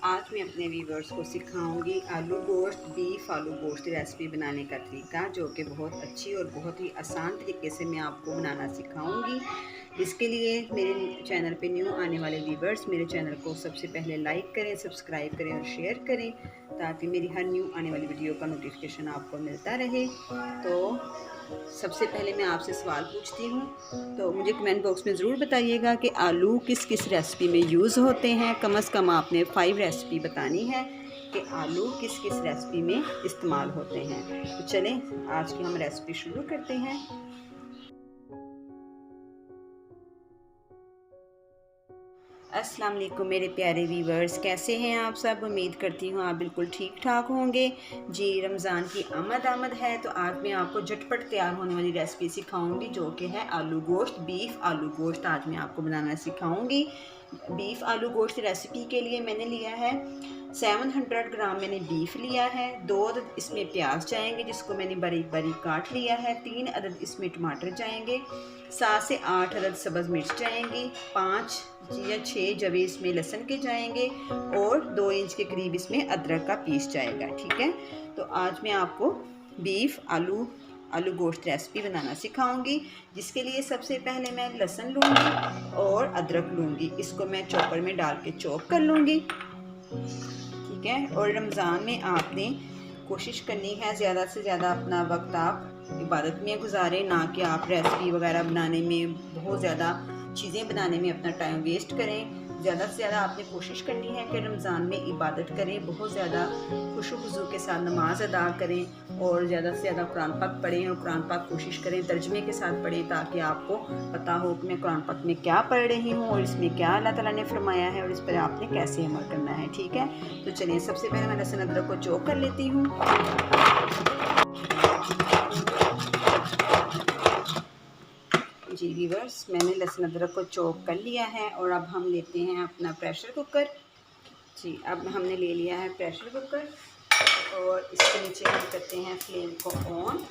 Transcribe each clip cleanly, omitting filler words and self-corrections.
आज मैं अपने व्यूवर्स को सिखाऊंगी आलू गोश्त बीफ आलू गोश्त रेसिपी बनाने का तरीका, जो कि बहुत अच्छी और बहुत ही आसान तरीके से मैं आपको बनाना सिखाऊंगी। इसके लिए मेरे चैनल पे न्यू आने वाले व्यूवर्स मेरे चैनल को सबसे पहले लाइक करें, सब्सक्राइब करें और शेयर करें, ताकि मेरी हर न्यू आने वाली वीडियो का नोटिफिकेशन आपको मिलता रहे। तो सबसे पहले मैं आपसे सवाल पूछती हूँ, तो मुझे कमेंट बॉक्स में ज़रूर बताइएगा कि आलू किस किस रेसिपी में यूज़ होते हैं। कम से कम आपने 5 रेसिपी बतानी है कि आलू किस किस रेसिपी में इस्तेमाल होते हैं। तो चलें आज की हम रेसिपी शुरू करते हैं। अस्सलाम वालेकुम मेरे प्यारे व्यूवर्स, कैसे हैं आप सब। उम्मीद करती हूँ आप बिल्कुल ठीक ठाक होंगे। जी, रमज़ान की आमद है, तो आज मैं आपको झटपट तैयार होने वाली रेसिपी सिखाऊंगी, जो कि है आलू गोश्त बीफ आलू गोश्त। आज मैं आपको बनाना सिखाऊंगी। बीफ आलू गोश्त रेसिपी के लिए मैंने लिया है 700 ग्राम मैंने बीफ लिया है। 2 अदद इसमें प्याज जाएंगे, जिसको मैंने बारीक बारीक काट लिया है। 3 अदद इसमें टमाटर जाएंगे। 7 से 8 अदद सब्ज़ मिर्च जाएंगी। 5 या 6 जवे इसमें लहसुन के जाएंगे और 2 इंच के करीब इसमें अदरक का पीस जाएगा। ठीक है, तो आज मैं आपको बीफ आलू गोश्त रेसिपी बनाना सिखाऊंगी, जिसके लिए सबसे पहले मैं लहसुन लूँगी और अदरक लूँगी। इसको मैं चॉपर में डाल के चॉप कर लूँगी। ठीक है, और रमज़ान में आपने कोशिश करनी है ज़्यादा से ज़्यादा अपना वक्त आप इबादत में गुजारें, ना कि आप रेसिपी वगैरह बनाने में बहुत ज़्यादा चीज़ें बनाने में अपना टाइम वेस्ट करें। ज़्यादा से ज़्यादा आपने कोशिश करनी है कि रमज़ान में इबादत करें, बहुत ज़्यादा खुशू खुजू के साथ नमाज अदा करें और ज़्यादा से ज़्यादा कुरान पाक पढ़ें और कुरान पाक कोशिश करें तर्जमे के साथ पढ़ें, ताकि आपको पता हो कि मैं कुरान पाक में क्या पढ़ रही हूँ और इसमें क्या अल्लाह ताला ने फरमाया है और इस पर आपने कैसे अमल करना है। ठीक है, तो चलिए सबसे पहले मैं लहसुन अदरक को चॉप कर लेती हूँ। जी व्यूअर्स, मैंने लहसुन अदरक को चॉप कर लिया है और अब हम लेते हैं अपना प्रेशर कुकर। जी, अब हमने ले लिया है प्रेशर कुकर और इसके नीचे हम करते हैं फ्लेम को ऑन।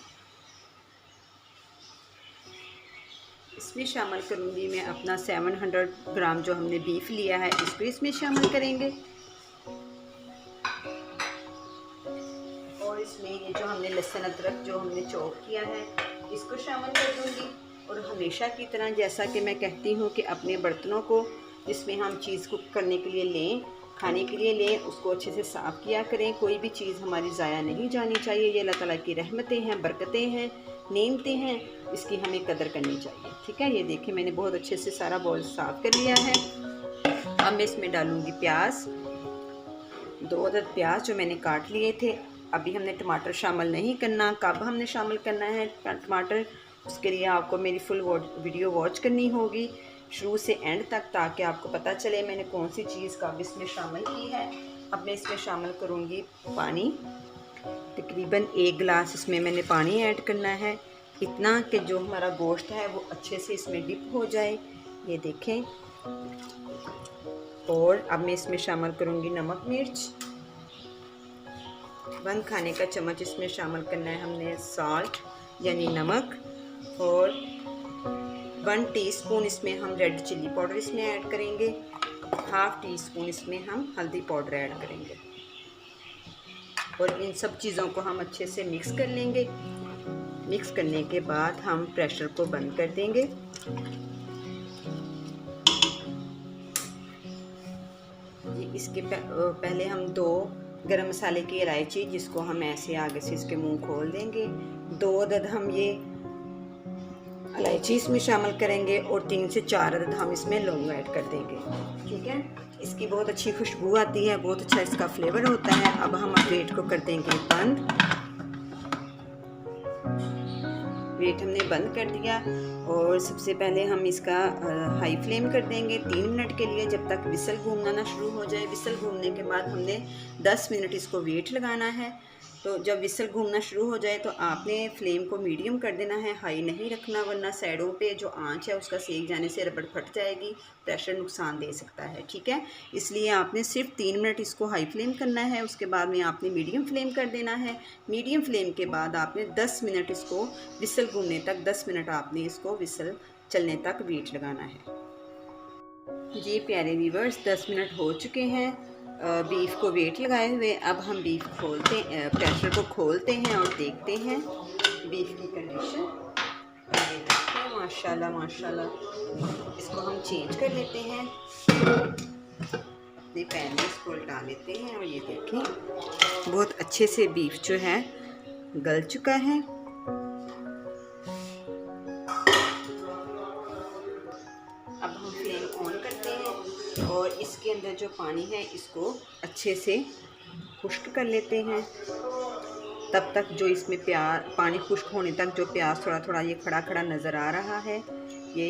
इसमें शामिल करूँगी मैं अपना 700 ग्राम जो हमने बीफ लिया है, इसको इसमें शामिल करेंगे और इसमें ये जो हमने लहसुन अदरक जो हमने चॉप किया है इसको शामिल कर दूँगी। और हमेशा की तरह जैसा कि मैं कहती हूँ कि अपने बर्तनों को जिसमें हम चीज़ कुक करने के लिए लें, खाने के लिए लें, उसको अच्छे से साफ़ किया करें। कोई भी चीज़ हमारी ज़ाया नहीं जानी चाहिए। ये अल्लाह ताला की रहमतें हैं, बरकतें हैं, नेमतें हैं, इसकी हमें कदर करनी चाहिए। ठीक है, ये देखिए मैंने बहुत अच्छे से सारा बाउल साफ़ कर लिया है। अब मैं इसमें डालूँगी प्याज, 2 अदद प्याज जो मैंने काट लिए थे। अभी हमने टमाटर शामिल नहीं करना। कब हमने शामिल करना है टमाटर, उसके लिए आपको मेरी फुल वीडियो वॉच करनी होगी शुरू से एंड तक, ताकि आपको पता चले मैंने कौन सी चीज़ कब इसमें शामिल की है। अब मैं इसमें शामिल करूँगी पानी, तकरीबन 1 गिलास इसमें मैंने पानी ऐड करना है, इतना कि जो हमारा गोश्त है वो अच्छे से इसमें डिप हो जाए। ये देखें। और अब मैं इसमें शामिल करूँगी नमक मिर्च, 1 खाने का चम्मच इसमें शामिल करना है हमने सॉल्ट यानी नमक, और 1 टीस्पून इसमें हम रेड चिल्ली पाउडर इसमें ऐड करेंगे। 1/2 टीस्पून इसमें हम हल्दी पाउडर ऐड करेंगे और इन सब चीज़ों को हम अच्छे से मिक्स कर लेंगे। मिक्स करने के बाद हम प्रेशर को बंद कर देंगे। इसके पहले हम 2 गरम मसाले की इलायची, जिसको हम ऐसे आगे से इसके मुंह खोल देंगे। 2 अदद हम ये इलायची इसमें शामिल करेंगे और 3 से 4 अदद हम इसमें लौंग ऐड कर देंगे। ठीक है, इसकी बहुत अच्छी खुशबू आती है, बहुत अच्छा इसका फ्लेवर होता है। अब हम वेट को कर देंगे बंद। वेट हमने बंद कर दिया और सबसे पहले हम इसका हाई फ्लेम कर देंगे 3 मिनट के लिए, जब तक विसल घूमना ना शुरू हो जाए। विसल घूमने के बाद हमने 10 मिनट इसको वेट लगाना है। तो जब विसल घूमना शुरू हो जाए तो आपने फ्लेम को मीडियम कर देना है, हाई नहीं रखना, वरना साइडों पे जो आंच है उसका सेक जाने से रबड़ फट जाएगी, प्रेशर नुकसान दे सकता है। ठीक है, इसलिए आपने सिर्फ 3 मिनट इसको हाई फ्लेम करना है, उसके बाद में आपने मीडियम फ्लेम कर देना है। मीडियम फ्लेम के बाद आपने 10 मिनट इसको विसल घूमने तक 10 मिनट आपने इसको विसल चलने तक वेट लगाना है। जी प्यारे व्यूवर्स, 10 मिनट हो चुके हैं बीफ को वेट लगाए हुए अब हम बीफ प्रेशर को खोलते हैं और देखते हैं बीफ की कंडीशन। ये देखिए माशाल्लाह माशाल्लाह। इसको हम चेंज कर लेते हैं, अपने पैन में इसको उल्टा लेते हैं और ये देखें बहुत अच्छे से बीफ जो है गल चुका है। अब हम फ्लेम ऑन करते हैं और इसके अंदर जो पानी है इसको अच्छे से खुश्क कर लेते हैं। तब तक जो इसमें पानी खुश्क होने तक जो प्याज थोड़ा थोड़ा ये खड़ा खड़ा नज़र आ रहा है, ये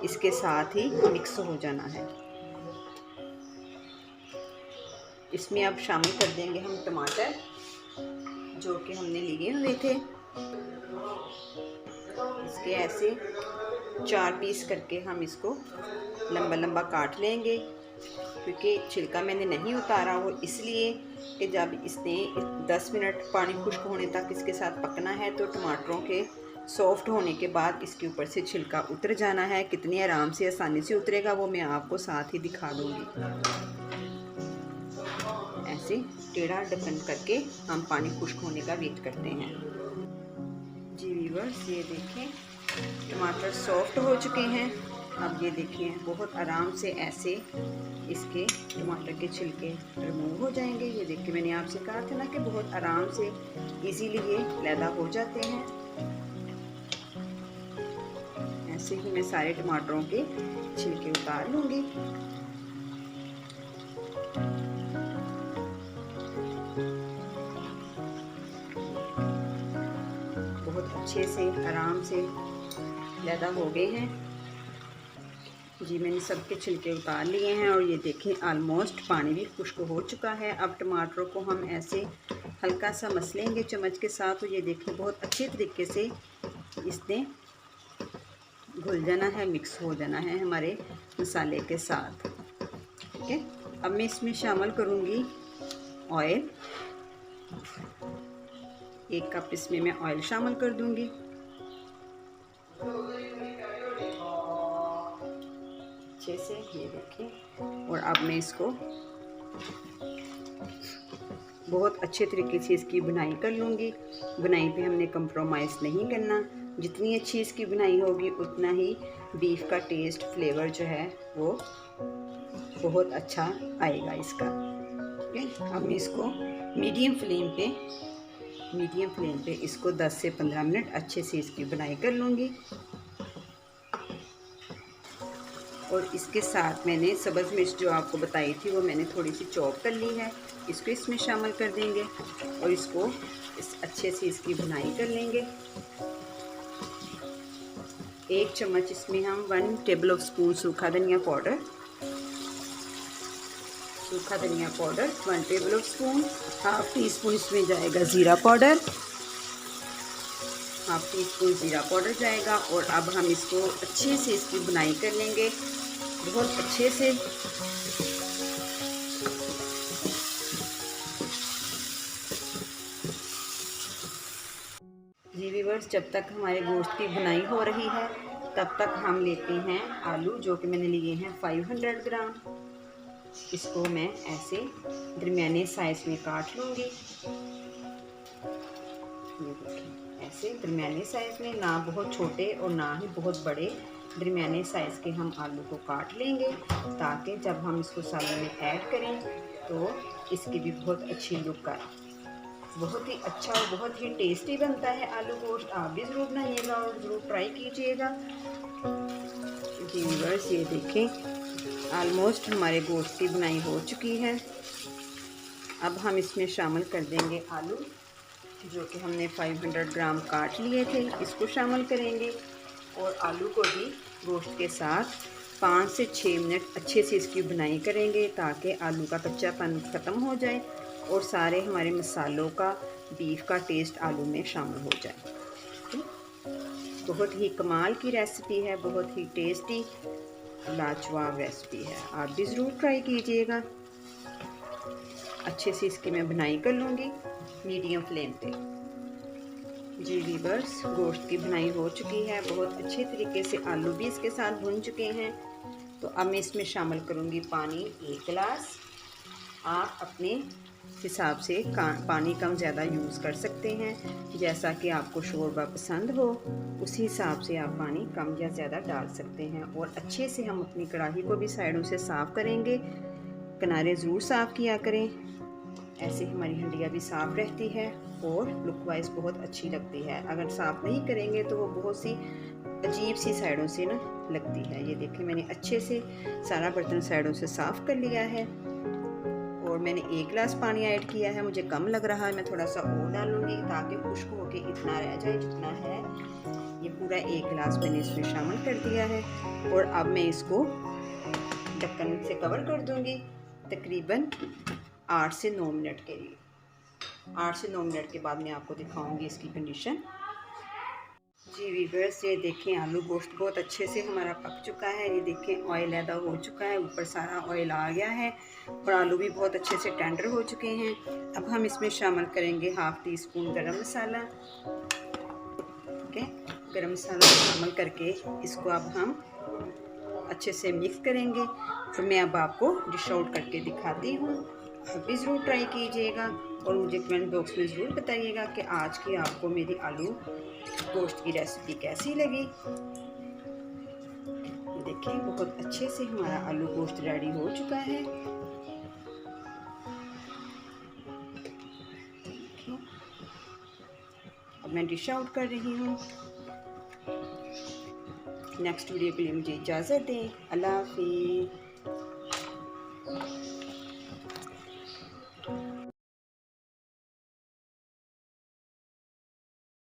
इसके साथ ही मिक्स हो जाना है। इसमें अब शामिल कर देंगे हम टमाटर जो कि हमने लिए हुए थे। इसके ऐसे 4 पीस करके हम इसको लंबा लंबा काट लेंगे, क्योंकि छिलका मैंने नहीं उतारा वो इसलिए कि जब इसने 10 मिनट पानी खुश्क होने तक इसके साथ पकना है तो टमाटरों के सॉफ्ट होने के बाद इसके ऊपर से छिलका उतर जाना है। कितनी आराम से आसानी से उतरेगा वो मैं आपको साथ ही दिखा दूँगी। ऐसे टेढ़ा ढक्कन करके हम पानी खुश्क होने का वेट करते हैं। जी व्यूअर्स, ये देखें टमाटर सॉफ्ट हो चुके हैं। अब ये देखें बहुत आराम से ऐसे इसके टमाटर के छिलके रिमूव हो जाएंगे। ये देखिए मैंने आपसे कहा था ना कि बहुत आराम से इजीली ये लैदा हो जाते हैं। ऐसे ही मैं सारे टमाटरों के छिलके उतार लूँगी। बहुत अच्छे से आराम से लैदा हो गए हैं। जी मैंने सबके छिलके उतार लिए हैं और ये देखें ऑलमोस्ट पानी भी खुश्क हो चुका है। अब टमाटरों को हम ऐसे हल्का सा मसलेंगे चम्मच के साथ। तो ये देखें बहुत अच्छे तरीके से इसने घुल जाना है, मिक्स हो जाना है हमारे मसाले के साथ। ठीक है, अब मैं इसमें शामिल करूँगी ऑयल। 1 कप इसमें मैं ऑयल शामिल कर दूँगी। अच्छे से ये देखें, और अब मैं इसको बहुत अच्छे तरीके से इसकी बुनाई कर लूँगी। बुनाई पे हमने कंप्रोमाइज़ नहीं करना। जितनी अच्छी इसकी बुनाई होगी उतना ही बीफ का टेस्ट फ्लेवर जो है वो बहुत अच्छा आएगा इसका। ठीक है, अब मैं इसको मीडियम फ्लेम पे इसको 10 से 15 मिनट अच्छे से इसकी बुनाई कर लूँगी। और इसके साथ मैंने सब्ज़ मिर्च जो आपको बताई थी वो मैंने थोड़ी सी चॉप कर ली है, इसको इसमें शामिल कर देंगे और इसको अच्छे से इसकी भुनाई कर लेंगे। 1 चम्मच इसमें हम 1 टेबल स्पून सूखा धनिया powder 1 table spoon, half tea spoon इसमें जाएगा ज़ीरा पाउडर, हाफ टी स्पून ज़ीरा पाउडर जाएगा। और अब हम इसको अच्छे से इसकी बुनाई कर लेंगे बहुत अच्छे से। जी व्यूअर्स, जब तक हमारे गोश्त की बुनाई हो रही है तब तक हम लेते हैं आलू जो कि मैंने लिए हैं 500 ग्राम। इसको मैं ऐसे दरमियाने साइज़ में काट लूँगी। ये देखिए ऐसे दरमियाने साइज़ में, ना बहुत छोटे और ना ही बहुत बड़े, दरमियाने साइज़ के हम आलू को काट लेंगे ताकि जब हम इसको सालन में ऐड करें तो इसकी भी बहुत अच्छी लुक आए। बहुत ही अच्छा और बहुत ही टेस्टी बनता है आलू गोश्त। आप भी ज़रूर बनाइएगा और ज़रूर ट्राई कीजिएगा। जी व्यूअर्स, ये देखें ऑलमोस्ट हमारे गोश्त की बुनाई हो चुकी है। अब हम इसमें शामिल कर देंगे आलू जो कि हमने 500 ग्राम काट लिए थे, इसको शामिल करेंगे और आलू को भी गोश्त के साथ 5 से 6 मिनट अच्छे से इसकी बुनाई करेंगे ताकि आलू का कच्चापन ख़त्म हो जाए और सारे हमारे मसालों का, बीफ का टेस्ट आलू में शामिल हो जाए। बहुत ही कमाल की रेसिपी है, बहुत ही टेस्टी लाजवाब रेसिपी है। आप भी ज़रूर ट्राई कीजिएगा। अच्छे से इसकी मैं बुनाई कर लूँगी मीडियम फ्लेम पे। जी व्यूअर्स, गोश्त की बुनाई हो चुकी है, बहुत अच्छे तरीके से आलू भी इसके साथ भुन चुके हैं। तो अब मैं इसमें शामिल करूँगी पानी 1 गिलास। आप अपने हिसाब से पानी कम ज़्यादा यूज़ कर सकते हैं। जैसा कि आपको शोरबा पसंद हो उसी हिसाब से आप पानी कम या ज़्यादा डाल सकते हैं। और अच्छे से हम अपनी कढ़ाई को भी साइडों से साफ़ करेंगे, किनारे ज़रूर साफ़ किया करें। ऐसे हमारी हंडिया भी साफ़ रहती है और लुक वाइज बहुत अच्छी लगती है। अगर साफ़ नहीं करेंगे तो वो बहुत सी अजीब सी साइडों से ना लगती है। ये देखें, मैंने अच्छे से सारा बर्तन साइडों से साफ़ कर लिया है और मैंने 1 गिलास पानी ऐड किया है। मुझे कम लग रहा है, मैं थोड़ा सा और डालूंगी ताकि खुश्क होके इतना रह जाए जितना है। ये पूरा 1 गिलास मैंने इसमें शामिल कर दिया है और अब मैं इसको ढक्कन से कवर कर दूंगी तकरीबन 8 से 9 मिनट के लिए। 8 से 9 मिनट के बाद मैं आपको दिखाऊंगी इसकी कंडीशन। जी वीवर्स, ये देखें आलू गोश्त बहुत अच्छे से हमारा पक चुका है। ये देखें ऑयल ऐदा हो चुका है, ऊपर सारा ऑयल आ गया है और आलू भी बहुत अच्छे से टेंडर हो चुके हैं। अब हम इसमें शामिल करेंगे 1/2 टीस्पून गरम मसाला। ठीक है, गरम मसाला शामिल करके इसको अब हम अच्छे से मिक्स करेंगे। फिर मैं अब आपको डिश आउट करके दिखाती हूँ। आप भी ज़रूर ट्राई कीजिएगा और मुझे कमेंट बॉक्स में ज़रूर बताइएगा कि आज की आपको मेरी आलू गोश्त की रेसिपी कैसी लगी। देखिए बहुत अच्छे से हमारा आलू गोश्त रेडी हो चुका है। अब मैं डिश आउट कर रही हूँ। नेक्स्ट वीडियो के लिए मुझे इजाज़त दें। अल्लाह हाफिज़।